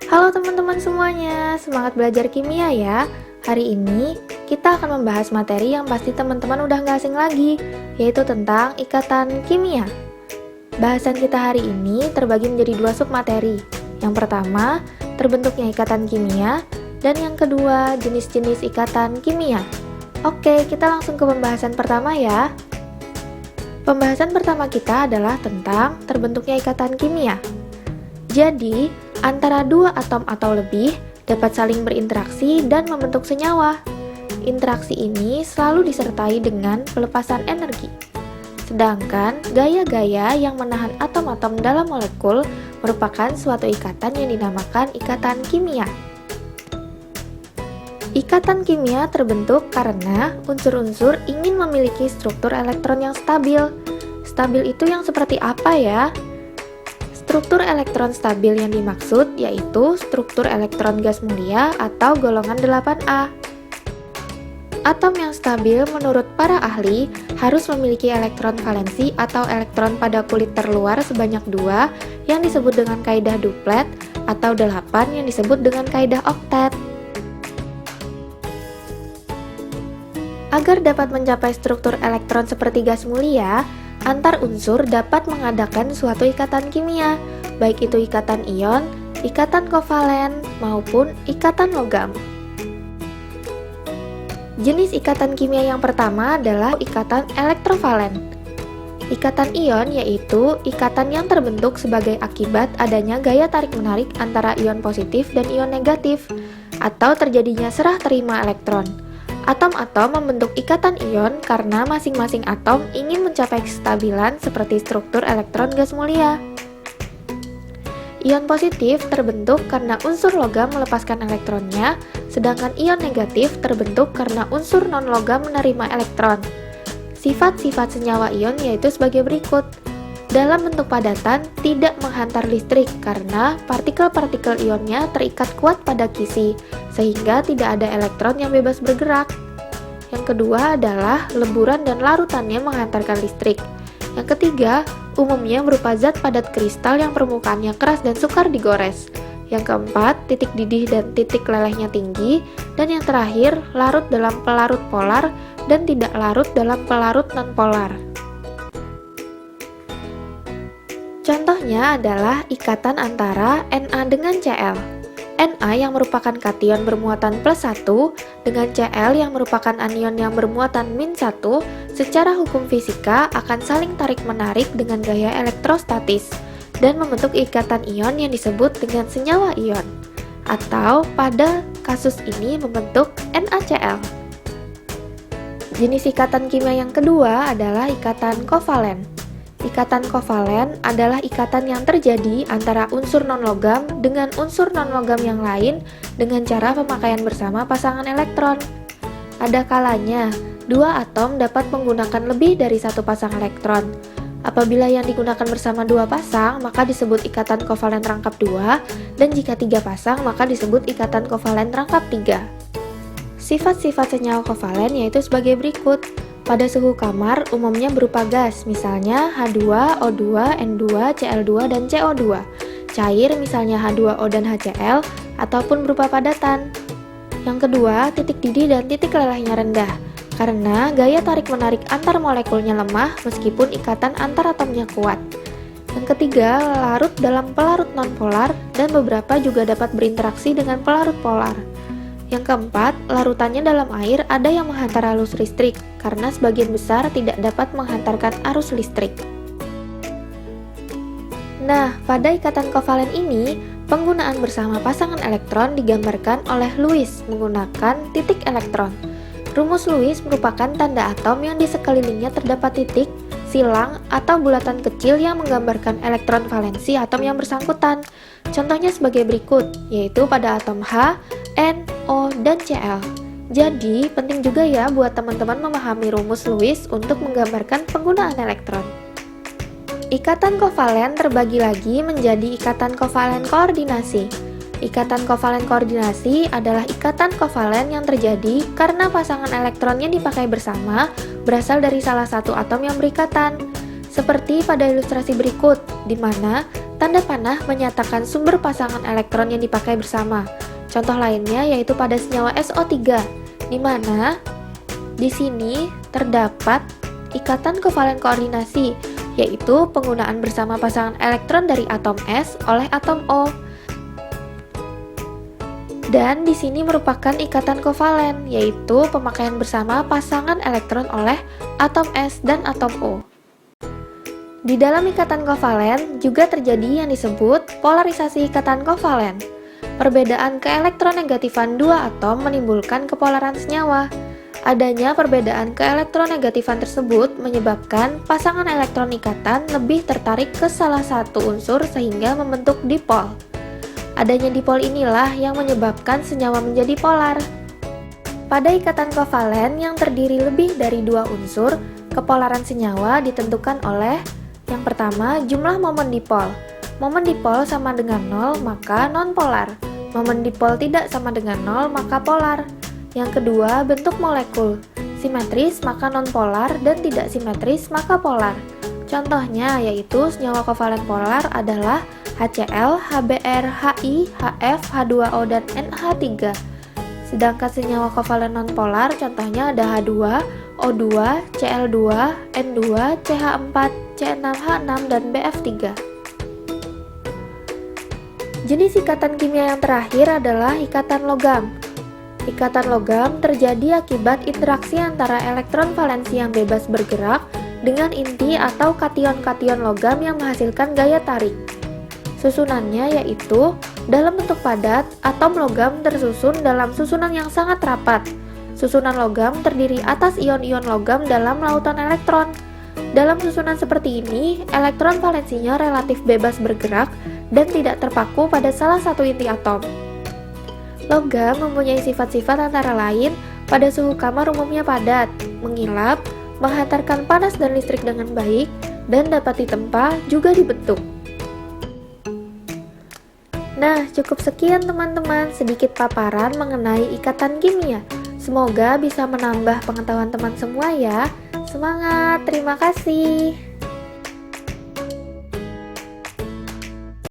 Halo teman-teman semuanya, semangat belajar kimia ya. Hari ini kita akan membahas materi yang pasti teman-teman udah gak asing lagi, yaitu tentang ikatan kimia. Bahasan kita hari ini terbagi menjadi dua submateri. Yang pertama, terbentuknya ikatan kimia, dan yang kedua, jenis-jenis ikatan kimia. Oke, kita langsung ke pembahasan pertama ya. Pembahasan pertama kita adalah tentang terbentuknya ikatan kimia. Jadi, antara dua atom atau lebih dapat saling berinteraksi dan membentuk senyawa. Interaksi ini selalu disertai dengan pelepasan energi. Sedangkan gaya-gaya yang menahan atom-atom dalam molekul merupakan suatu ikatan yang dinamakan ikatan kimia. Ikatan kimia terbentuk karena unsur-unsur ingin memiliki struktur elektron yang stabil. Stabil itu yang seperti apa ya? Struktur elektron stabil yang dimaksud yaitu struktur elektron gas mulia atau golongan 8A. Atom yang stabil menurut para ahli harus memiliki elektron valensi atau elektron pada kulit terluar sebanyak 2 yang disebut dengan kaidah duplet atau 8 yang disebut dengan kaidah oktet. Agar dapat mencapai struktur elektron seperti gas mulia, antar unsur dapat mengadakan suatu ikatan kimia, baik itu ikatan ion, ikatan kovalen, maupun ikatan logam. Jenis ikatan kimia yang pertama adalah ikatan elektrovalen. Ikatan ion yaitu ikatan yang terbentuk sebagai akibat adanya gaya tarik-menarik antara ion positif dan ion negatif, atau terjadinya serah terima elektron. Atom-atom membentuk ikatan ion karena masing-masing atom ingin mencapai kestabilan seperti struktur elektron gas mulia. Ion positif terbentuk karena unsur logam melepaskan elektronnya, sedangkan ion negatif terbentuk karena unsur non-logam menerima elektron. Sifat-sifat senyawa ion yaitu sebagai berikut. Dalam bentuk padatan, tidak menghantar listrik karena partikel-partikel ionnya terikat kuat pada kisi, sehingga tidak ada elektron yang bebas bergerak. Yang kedua adalah leburan dan larutannya menghantarkan listrik. Yang ketiga, umumnya berupa zat padat kristal yang permukaannya keras dan sukar digores. Yang keempat, titik didih dan titik lelehnya tinggi. Dan yang terakhir, larut dalam pelarut polar dan tidak larut dalam pelarut nonpolar. Contohnya adalah ikatan antara Na dengan Cl. Na yang merupakan kation bermuatan +1 dengan Cl yang merupakan anion yang bermuatan -1 secara hukum fisika akan saling tarik-menarik dengan gaya elektrostatis dan membentuk ikatan ion yang disebut dengan senyawa ion, atau pada kasus ini membentuk NaCl. Jenis ikatan kimia yang kedua adalah ikatan kovalen. Ikatan kovalen adalah ikatan yang terjadi antara unsur non-logam dengan unsur non-logam yang lain dengan cara pemakaian bersama pasangan elektron. Ada kalanya, dua atom dapat menggunakan lebih dari satu pasang elektron. Apabila yang digunakan bersama dua pasang, maka disebut ikatan kovalen rangkap 2, dan jika tiga pasang, maka disebut ikatan kovalen rangkap 3. Sifat-sifat senyawa kovalen yaitu sebagai berikut. Pada suhu kamar umumnya berupa gas, misalnya H2, O2, N2, Cl2, dan CO2. Cair misalnya H2O dan HCl, ataupun berupa padatan. Yang kedua, titik didih dan titik lelehnya rendah, karena gaya tarik-menarik antar molekulnya lemah meskipun ikatan antar atomnya kuat. Yang ketiga, larut dalam pelarut nonpolar, dan beberapa juga dapat berinteraksi dengan pelarut polar. Yang keempat, larutannya dalam air ada yang menghantar arus listrik, karena sebagian besar tidak dapat menghantarkan arus listrik. Nah, pada ikatan kovalen ini, penggunaan bersama pasangan elektron digambarkan oleh Lewis menggunakan titik elektron. Rumus Lewis merupakan tanda atom yang di sekelilingnya terdapat titik, silang, atau bulatan kecil yang menggambarkan elektron valensi atom yang bersangkutan. Contohnya sebagai berikut, yaitu pada atom H, N, O, dan Cl. Jadi, penting juga ya buat teman-teman memahami rumus Lewis untuk menggambarkan penggunaan elektron. Ikatan kovalen terbagi lagi menjadi ikatan kovalen koordinasi. Ikatan kovalen koordinasi adalah ikatan kovalen yang terjadi karena pasangan elektron yang dipakai bersama berasal dari salah satu atom yang berikatan. Seperti pada ilustrasi berikut, di mana Tanda panah menyatakan sumber pasangan elektron yang dipakai bersama. Contoh lainnya yaitu pada senyawa SO3, di mana di sini terdapat ikatan kovalen koordinasi, yaitu penggunaan bersama pasangan elektron dari atom S oleh atom O. Dan di sini merupakan ikatan kovalen, yaitu pemakaian bersama pasangan elektron oleh atom S dan atom O. Di dalam ikatan kovalen juga terjadi yang disebut polarisasi ikatan kovalen. Perbedaan keelektronegatifan dua atom menimbulkan kepolaran senyawa. Adanya perbedaan keelektronegatifan tersebut menyebabkan pasangan elektron ikatan lebih tertarik ke salah satu unsur sehingga membentuk dipol. Adanya dipol inilah yang menyebabkan senyawa menjadi polar. Pada ikatan kovalen yang terdiri lebih dari dua unsur, kepolaran senyawa ditentukan oleh yang pertama, jumlah momen dipol. Momen dipol sama dengan 0, maka non-polar. Momen dipol tidak sama dengan 0, maka polar. Yang kedua, bentuk molekul. Simetris maka non-polar dan tidak simetris maka polar. Contohnya yaitu senyawa kovalen polar adalah HCl, HBr, HI, HF, H2O, dan NH3. Sedangkan senyawa kovalen non-polar contohnya ada H2, O2, Cl2, N2, CH4, C6H6, dan Bf3. Jenis ikatan kimia yang terakhir adalah ikatan logam. Ikatan logam terjadi akibat interaksi antara elektron valensi yang bebas bergerak dengan inti atau kation-kation logam yang menghasilkan gaya tarik. Susunannya yaitu, dalam bentuk padat, atom logam tersusun dalam susunan yang sangat rapat. Susunan logam terdiri atas ion-ion logam dalam lautan elektron. Dalam susunan seperti ini, elektron valensinya relatif bebas bergerak dan tidak terpaku pada salah satu inti atom. Logam mempunyai sifat-sifat antara lain pada suhu kamar umumnya padat, mengilap, menghantarkan panas dan listrik dengan baik, dan dapat ditempa juga dibentuk. Nah, cukup sekian teman-teman sedikit paparan mengenai ikatan kimia. Semoga bisa menambah pengetahuan teman semua ya. Semangat, terima kasih.